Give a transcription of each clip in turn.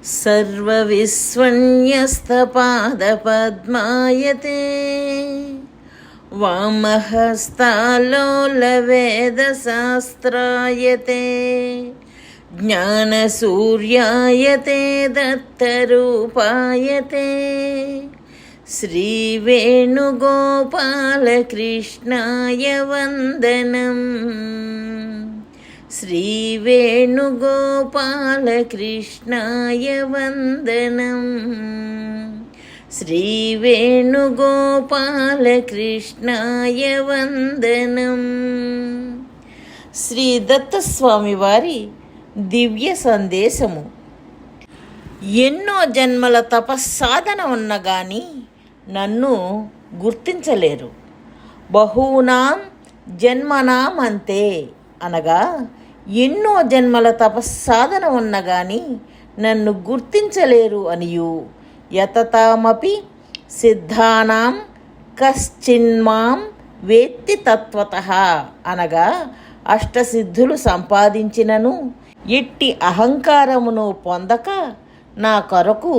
सर्वविस्वन्यस्तपादपद्मायते वामहस्तालोलवेदशास्त्रायते ज्ञानसूर्यायते दत्तरूपायते श्रीवेणुगोपालकृष्णाय वन्दनम् श्रीवेणुगोपालकृष्णाय वन्दनम् श्रीवेणुगोपालकृष्णाय वन्दनम् శ్రీ దత్తస్వామి వారి దివ్య సందేశము. ఎన్నో జన్మల తపస్సాధన ఉన్న గాని నన్ను గుర్తించలేరు. బహూనాం జన్మనాం అంతే అనగా ఎన్నో జన్మల తపస్సాధన ఉన్న గాని నన్ను గుర్తించలేరు అనియు, యతతామపి సిద్ధానాం కశ్చిన్మాం వేత్తి తత్వతః అనగా అష్టసిద్ధులు సంపాదించినను ఎట్టి అహంకారమును పొందక నా కొరకు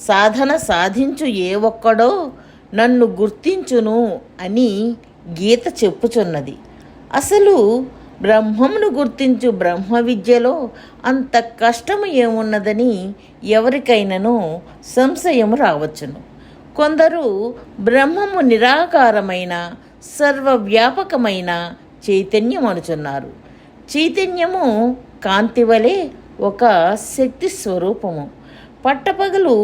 సాధన సాధించు ఏ ఒక్కడో నన్ను గుర్తించును అని గీత చెప్పుచున్నది. అసలు బ్రహ్మమును గుర్తించు బ్రహ్మ విద్యలో అంత కష్టము ఏమున్నదని ఎవరికైనాను సంశయము రావచ్చును. కొందరు బ్రహ్మము నిరాకారమైన సర్వవ్యాపకమైన చైతన్యం అనుచున్నారు. చైతన్యము కాంతి వలె ఒక శక్తి స్వరూపము. పట్టపగలు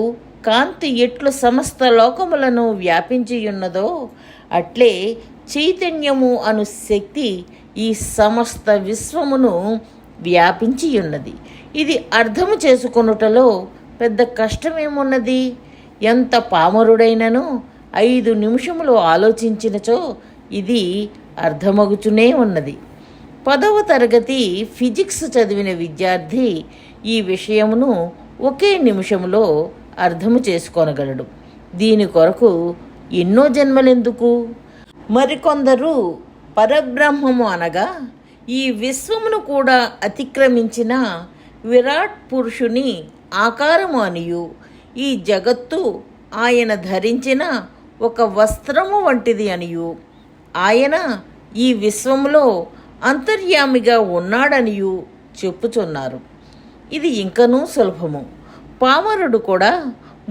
కాంతి ఎట్లు సమస్త లోకములను వ్యాపించి ఉన్నదో అట్లే చైతన్యము అను శక్తి ఈ సమస్త విశ్వమును వ్యాపించి ఉన్నది. ఇది అర్థము చేసుకొనుటలో పెద్ద కష్టమేమున్నది? ఎంత పామరుడైనను 5 నిమిషములు ఆలోచించినచో ఇది అర్థమగుచునే ఉన్నది. 10వ తరగతి ఫిజిక్స్ చదివిన విద్యార్థి ఈ విషయమును ఒకే నిమిషంలో అర్థము చేసుకోనగలడు. దీని కొరకు ఎన్నో జన్మలెందుకు? మరికొందరు పరబ్రహ్మము అనగా ఈ విశ్వమును కూడా అతిక్రమించిన విరాట్ పురుషుని ఆకారము అనియు, ఈ జగత్తు ఆయన ధరించిన ఒక వస్త్రము వంటిది అనియు, ఆయన ఈ విశ్వములో అంతర్యామిగా ఉన్నాడనియు చెప్పుచున్నారు. ఇది ఇంకనూ సులభము. పామరుడు కూడా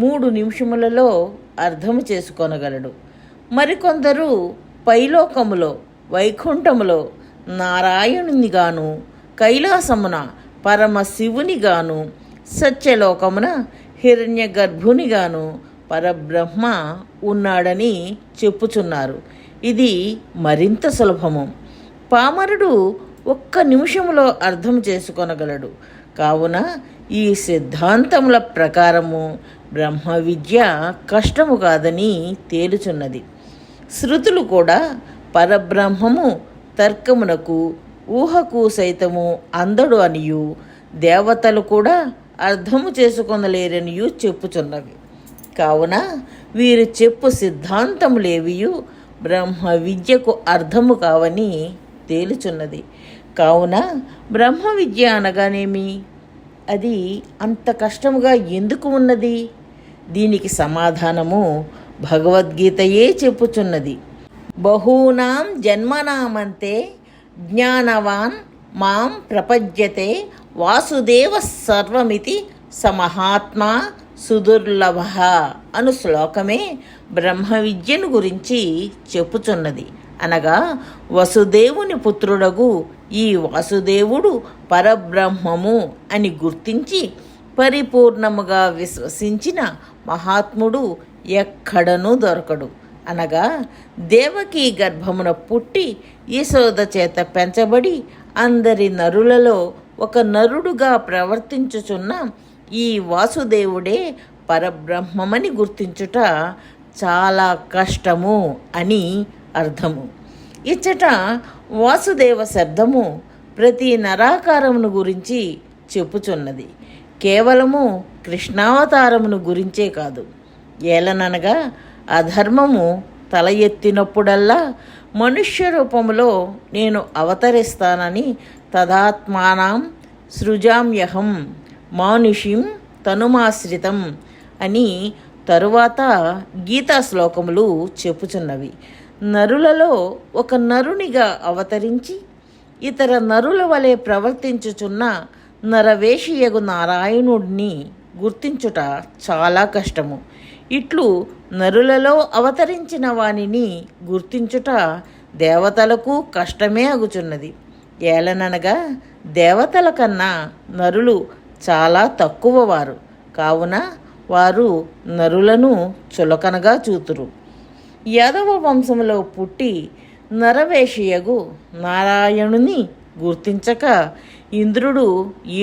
3 నిమిషములలో అర్థము చేసుకొనగలడు. మరికొందరు పైలోకములో వైకుంఠములో నారాయణునిగాను, కైలాసమున పరమశివునిగాను, సత్యలోకమున హిరణ్య గర్భునిగాను పరబ్రహ్మ ఉన్నాడని చెప్పుచున్నారు. ఇది మరింత సులభము. పామరుడు 1 నిమిషంలో అర్థం చేసుకొనగలడు. కావున ఈ సిద్ధాంతముల ప్రకారము బ్రహ్మ విద్య కష్టము కాదని తేలుచున్నది. శృతులు కూడా పరబ్రహ్మము తర్కమునకు ఊహకు సైతము అందడు అనియు, దేవతలు కూడా అర్థము చేసుకొనలేరనియు చెప్పుచున్నవి. కావున వీరు చెప్పు సిద్ధాంతములేవియు బ్రహ్మ విద్యకు అర్థము కావని తేలుచున్నది. కావున బ్రహ్మ విద్య అనగానేమి? అది అంత కష్టముగా ఎందుకు ఉన్నది? దీనికి సమాధానము భగవద్గీతయే చెప్పుచున్నది. బహూనాం జన్మనామంతే జ్ఞానవాన్ మాం ప్రపద్యతే వాసుదేవ సర్వమితి సమహాత్మా సుదుర్లభ అను శ్లోకమే బ్రహ్మ విద్యను గురించి చెప్పుచున్నది. అనగా వసుదేవుని పుత్రుడగు ఈ వాసుదేవుడు పరబ్రహ్మము అని గుర్తించి పరిపూర్ణముగా విశ్వసించిన మహాత్ముడు ఎక్కడనూ దొరకడు. అనగా దేవకీ గర్భమున పుట్టి యశోద చేత పెంచబడి అందరి నరులలో ఒక నరుడుగా ప్రవర్తించుచున్న ఈ వాసుదేవుడే పరబ్రహ్మమని గుర్తించుట చాలా కష్టము అని అర్థము. ఇచ్చట వాసుదేవ శబ్దము ప్రతి నరాకారమును గురించి చెప్పుచున్నది. కేవలము కృష్ణావతారమును గురించే కాదు. ఏలననగా అధర్మము తల ఎత్తినప్పుడల్లా మనుష్య రూపములో నేను అవతరిస్తానని తదాత్మానాం సృజామ్యహం మానుషిం తనుమాశ్రితం అని తరువాత గీతా శ్లోకములు చెప్పుచున్నవి. నరులలో ఒక నరునిగా అవతరించి ఇతర నరుల వలె ప్రవర్తించుచున్న నరవేషియగు నారాయణుడిని గుర్తించుట చాలా కష్టము. ఇట్లు నరులలో అవతరించిన వానిని గుర్తించుట దేవతలకు కష్టమే అగుచున్నది. ఏలననగా దేవతల కన్నా నరులు చాలా తక్కువ వారు కావున వారు నరులను చులకనగా చూతురు. యాదవ వంశంలో పుట్టి నరవేషియగు నారాయణుని గుర్తించక ఇంద్రుడు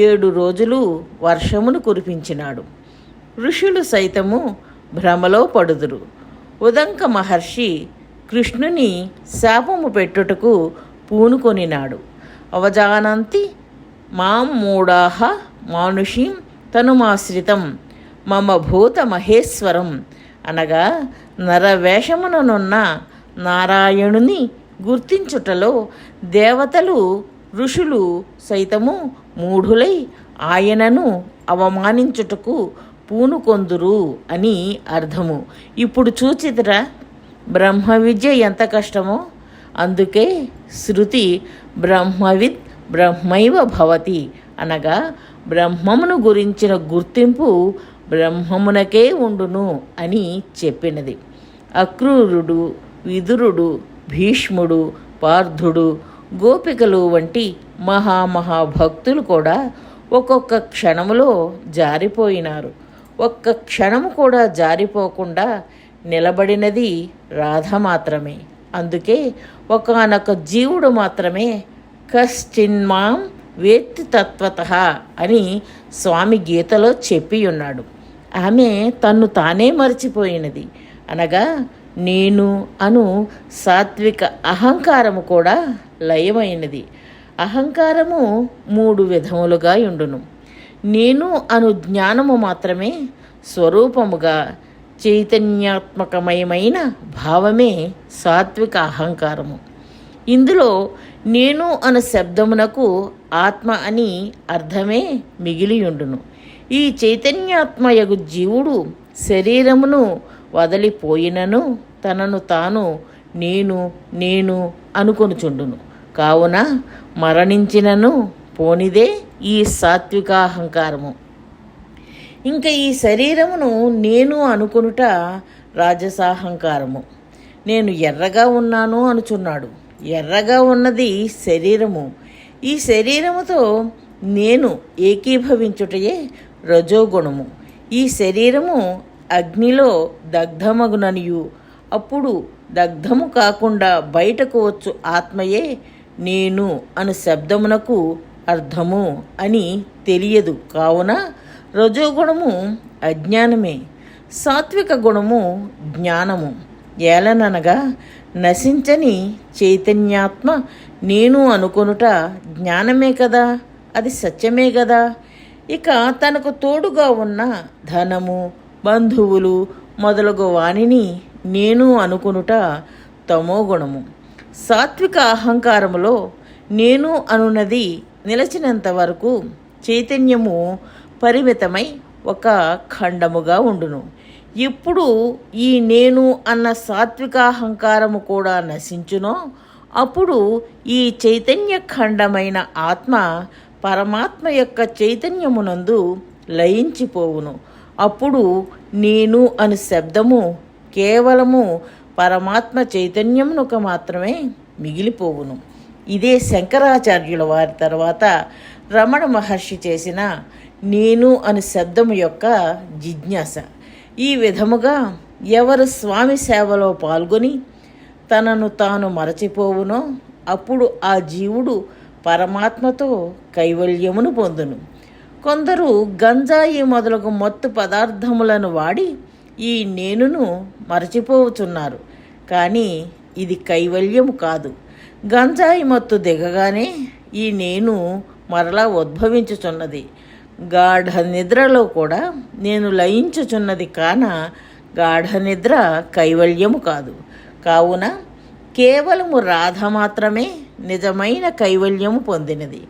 7 రోజులు వర్షమును కురిపించినాడు. ఋషులు సైతము భ్రమలో పడుదురు. ఉదంక మహర్షి కృష్ణుని శాపము పెట్టుటకు పూనుకొనినాడు. అవజానంతి మాం మూఢాః మానుషీం తనుమాశ్రితం మమ భూత మహేశ్వరం అనగా నరవేషముననున్న నారాయణుని గుర్తించుటలో దేవతలు ఋషులు సైతము మూఢులై ఆయనను అవమానించుటకు పూనుకొందురు అని అర్థము. ఇప్పుడు చూచితిరా బ్రహ్మ విద్య ఎంత కష్టమో. అందుకే శృతి బ్రహ్మవిద్ బ్రహ్మైవ భవతి అనగా బ్రహ్మమును గురించిన గుర్తింపు బ్రహ్మమునకే ఉండును అని చెప్పినది. అక్రూరుడు, విదురుడు, భీష్ముడు, పార్థుడు, గోపికలు వంటి మహాభక్తులు కూడా ఒక్కొక్క క్షణములో జారిపోయినారు. ఒక్క క్షణము కూడా జారిపోకుండా నిలబడినది రాధ మాత్రమే. అందుకే ఒకానొక జీవుడు మాత్రమే కశ్చిన్మాం వేత్తి తత్వతః అని స్వామి గీతలో చెప్పి ఉన్నాడు. ఆమె తన్ను తానే మర్చిపోయినది. అనగా నేను అను సాత్విక అహంకారము కూడా లయమైనది. అహంకారము 3 విధములుగా ఉండును. నేను అను జ్ఞానము మాత్రమే స్వరూపముగా చైతన్యాత్మకమయమైన భావమే సాత్విక అహంకారము. ఇందులో నేను అను శబ్దమునకు ఆత్మ అని అర్థమే మిగిలియుండును. ఈ చైతన్యాత్మయగు జీవుడు శరీరమును వదిలిపోయినను తనను తాను నేను అనుకొనుచుండును. కావున మరణించినను పోనిదే ఈ సాత్వికాహంకారము. ఇంకా ఈ శరీరమును నేను అనుకొనుట రాజసాహంకారము. నేను ఎర్రగా ఉన్నాను అనుచున్నాడు. ఎర్రగా ఉన్నది శరీరము. ఈ శరీరముతో నేను ఏకీభవించుటయే రజోగుణము. ఈ శరీరము అగ్నిలో దగ్ధమగుననియు అప్పుడు దగ్ధము కాకుండా బయటకు వచ్చు ఆత్మయే నేను అను శబ్దమునకు అర్థము అని తెలియదు. కావున రజోగుణము అజ్ఞానమే, సాత్విక గుణము జ్ఞానము. ఏలననగా నశించని చైతన్యాత్మ నేను అనుకొనుట జ్ఞానమే కదా, అది సత్యమే కదా. ఇక తనకు తోడుగా ఉన్న ధనము, బంధువులు మొదలగు వానిని నేను అనుకొనుట తమోగుణము. సాత్విక అహంకారములో నేను అనున్నది నిలచినంత వరకు చైతన్యము పరిమితమై ఒక ఖండముగా ఉండును. ఎప్పుడు ఈ నేను అన్న సాత్వికాహంకారము కూడా నశించునో అప్పుడు ఈ చైతన్య ఖండమైన ఆత్మ పరమాత్మ యొక్క చైతన్యమునందు లయించిపోవును. అప్పుడు నేను అను శబ్దము కేవలము పరమాత్మ చైతన్యమునకు మాత్రమే మిగిలిపోవును. ఇదే శంకరాచార్యుల వారి తర్వాత రమణ మహర్షి చేసిన నేను అను శబ్దము యొక్క జిజ్ఞాస. ఈ విధముగా ఎవరు స్వామి సేవలో పాల్గొని తనను తాను మరచిపోవునో అప్పుడు ఆ జీవుడు పరమాత్మతో కైవల్యమును పొందును. కొందరు గంజాయి మొదలగు మత్తు పదార్థములను వాడి ఈ నేనును మరచిపోవుచున్నారు. కానీ ఇది కైవల్యము కాదు. గంజాయి మత్తు దిగగానే ఈ నేను మరలా ఉద్భవించుచున్నది. గాఢ నిద్రలో కూడా నేను లయించుచున్నది కాన గాఢ నిద్ర కైవల్యము కాదు. కావున కేవలము రాధ మాత్రమే నిజమైన కైవల్యము పొందినది.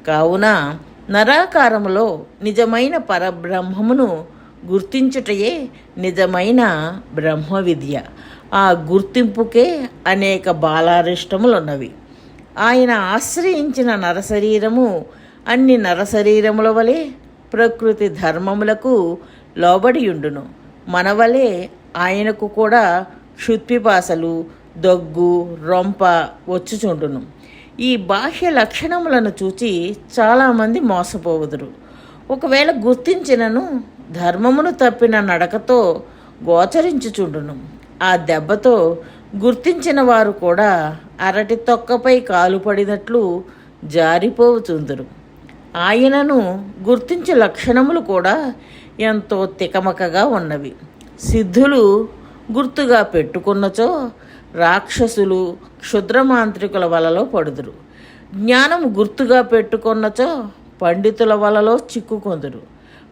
కావున నరాకారములో నిజమైన పరబ్రహ్మమును గుర్తించుటయే నిజమైన బ్రహ్మ విద్య. ఆ గుర్తింపుకే అనేక బాలారిష్టములున్నవి. ఆయన ఆశ్రయించిన నరశరీరము అన్ని నరశరీరముల వలె ప్రకృతి ధర్మములకు లోబడియుండును. మనవలే ఆయనకు కూడా క్షుత్పిపాసలు, దగ్గు, రొంప వచ్చుచుండును. ఈ బాహ్య లక్షణములను చూచి చాలామంది మోసపోవుదురు. ఒకవేళ గుర్తించినను ధర్మమును తప్పిన నడకతో గోచరించుచుండును. ఆ దెబ్బతో గుర్తించిన వారు కూడా అరటి తొక్కపై కాలు పడినట్లు జారిపోవుచుందురు. ఆయనను గుర్తించే లక్షణములు కూడా ఎంతో తికమకగా ఉన్నవి. సిద్ధులు గుర్తుగా పెట్టుకున్నచో రాక్షసులు, క్షుద్రమాంత్రికుల వలలో పడుదురు. జ్ఞానము గుర్తుగా పెట్టుకున్నచో పండితుల వలలో చిక్కుకొందురు.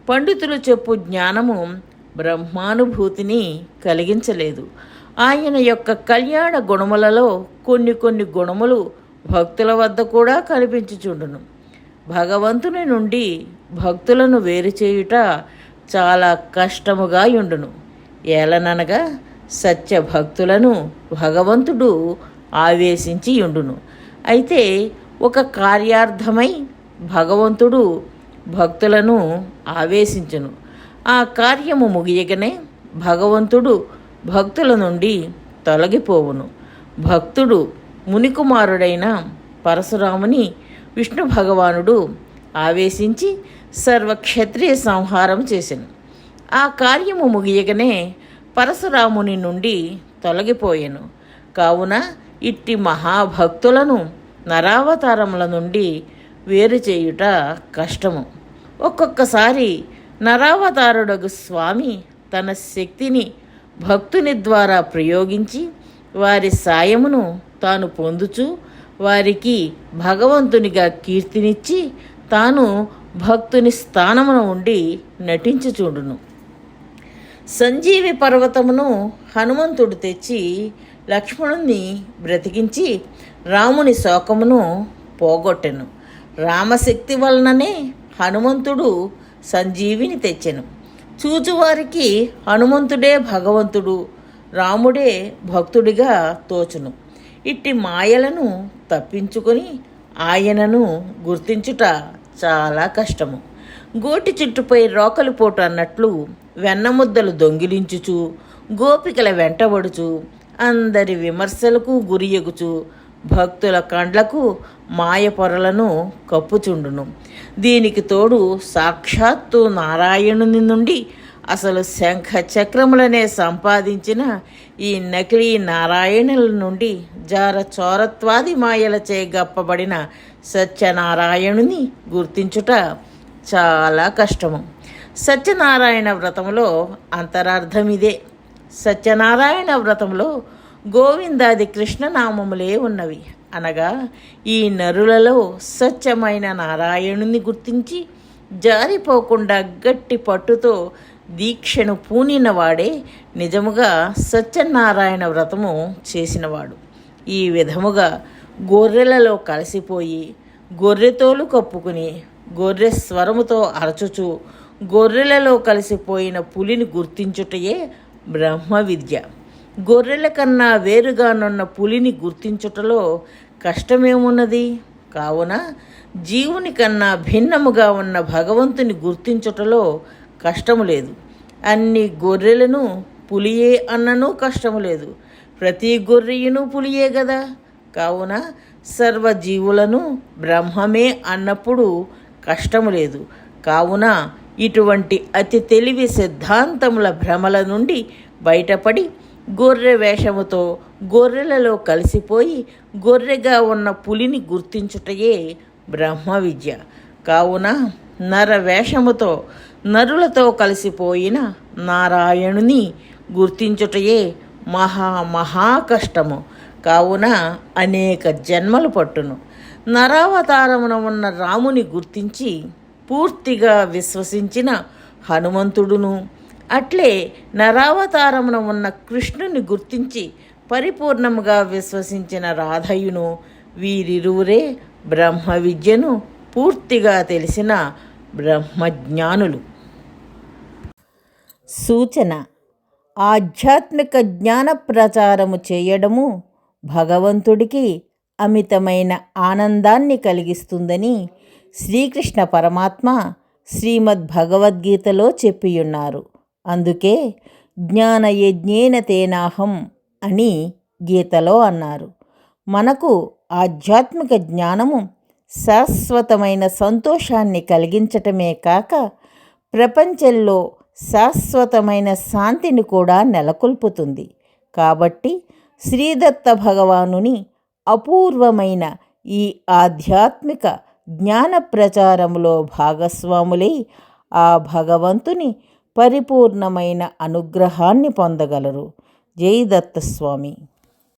పండితులు చెప్పు జ్ఞానము బ్రహ్మానుభూతిని కలిగించలేదు. ఆయన యొక్క కళ్యాణ గుణములలో కొన్ని గుణములు భక్తుల వద్ద కూడా కనిపించుచుండును. భగవంతుని నుండి భక్తులను వేరు చేయుట చాలా కష్టముగా యుండును. ఏలననగా సత్య భక్తులను భగవంతుడు ఆవేశించి యుండును. అయితే ఒక కార్యార్థమై భగవంతుడు భక్తులను ఆవేశించును. ఆ కార్యము ముగియగానే భగవంతుడు భక్తుల నుండి తొలగిపోవును. భక్తుడు మునికుమారుడైన పరశురాముని విష్ణు భగవానుడు ఆవేశించి సర్వక్షత్రియ సంహారం చేసెను. ఆ కార్యము ముగియగానే పరశురాముని నుండి తొలగిపోయెను. కావున ఇట్టి మహాభక్తులను నరావతారముల నుండి వేరు చేయుట కష్టము. ఒక్కొక్కసారి నరావతారుడగు స్వామి తన శక్తిని భక్తుని ద్వారా ప్రయోగించి వారి సాయమును తాను పొందుచు వారికి భగవంతునిగా కీర్తినిచ్చి తాను భక్తుని స్థానమున ఉండి నటించుచుండును. సంజీవి పర్వతమును హనుమంతుడు తెచ్చి లక్ష్మణుని బ్రతికించి రాముని శోకమును పోగొట్టెను. రామశక్తి వలననే హనుమంతుడు సంజీవిని తెచ్చెను. చూచువారికి హనుమంతుడే భగవంతుడు, రాముడే భక్తుడిగా తోచును. ఇట్టి మాయలను తప్పించుకొని ఆయనను గుర్తించుట చాలా కష్టము. గోటి చుట్టుపై రోకలి పోటు అన్నట్లు వెన్నముద్దలు దొంగిలించుచు గోపికల వెంటబడుచు అందరి విమర్శలకు గురియగుచు భక్తుల కండ్లకు మాయ పొరలను కప్పుచుండును. దీనికి తోడు సాక్షాత్తు నారాయణుని నుండి అసలు శంఖ చక్రములనే సంపాదించిన ఈ నకిలీ నారాయణుల నుండి జార చోరత్వాది మాయలచే గప్పబడిన సత్యనారాయణుని గుర్తించుట చాలా కష్టము. సత్యనారాయణ వ్రతములో అంతరార్థమిదే. సత్యనారాయణ వ్రతంలో గోవిందాది కృష్ణనామములే ఉన్నవి. అనగా ఈ నరులలో సత్యమైన నారాయణుని గుర్తించి జారిపోకుండా గట్టి పట్టుతో దీక్షను పూనినవాడే నిజముగా సత్యనారాయణ వ్రతము చేసినవాడు. ఈ విధముగా గొర్రెలలో కలిసిపోయి గొర్రెతోలు కప్పుకుని గొర్రె స్వరముతో అరచుచు గొర్రెలలో కలిసిపోయిన పులిని గుర్తించుటయే బ్రహ్మ విద్య. గొర్రెల కన్నా వేరుగానున్న పులిని గుర్తించుటలో కష్టమేమున్నది? కావున జీవుని కన్నా భిన్నముగా ఉన్న భగవంతుని గుర్తించుటలో కష్టము లేదు. అన్ని గొర్రెలను పులియే అన్నను కష్టము లేదు. ప్రతి గొర్రెయును పులియే గదా. కావున సర్వజీవులను బ్రహ్మమే అన్నప్పుడు కష్టము లేదు. కావున ఇటువంటి అతి తెలివి సిద్ధాంతముల భ్రమల నుండి బయటపడి గొర్రె వేషముతో గొర్రెలలో కలిసిపోయి గొర్రెగా ఉన్న పులిని గుర్తించుటయే బ్రహ్మ విద్య. కావున నర వేషముతో నరులతో కలిసిపోయిన నారాయణుని గుర్తించుటయే మహా కష్టము. కావున అనేక జన్మలు పట్టును. నరావతారమున ఉన్న రాముని గుర్తించి పూర్తిగా విశ్వసించిన హనుమంతుడును, అట్లే నరావతారమున ఉన్న కృష్ణుని గుర్తించి పరిపూర్ణముగా విశ్వసించిన రాధయును, వీరిరువురే బ్రహ్మ విద్యను పూర్తిగా తెలిసిన బ్రహ్మజ్ఞానులు. సూచన: ఆధ్యాత్మిక జ్ఞాన ప్రచారము చేయడము భగవంతుడికి అమితమైన ఆనందాన్ని కలిగిస్తుందని శ్రీకృష్ణ పరమాత్మ శ్రీమద్ భగవద్గీతలో చెప్పియున్నారు. అందుకే జ్ఞానయజ్ఞేన తేనాహం అని గీతలో అన్నారు. మనకు ఆధ్యాత్మిక జ్ఞానము శాశ్వతమైన సంతోషాన్ని కలిగించటమే కాక ప్రపంచంలో శాశ్వతమైన శాంతిని కూడా నెలకొల్పుతుంది. కాబట్టి శ్రీదత్త భగవానుని అపూర్వమైన ఈ ఆధ్యాత్మిక జ్ఞాన ప్రచారములో భాగస్వాములై ఆ భగవంతుని పరిపూర్ణమైన అనుగ్రహాన్ని పొందగలరు. జై దత్తస్వామి.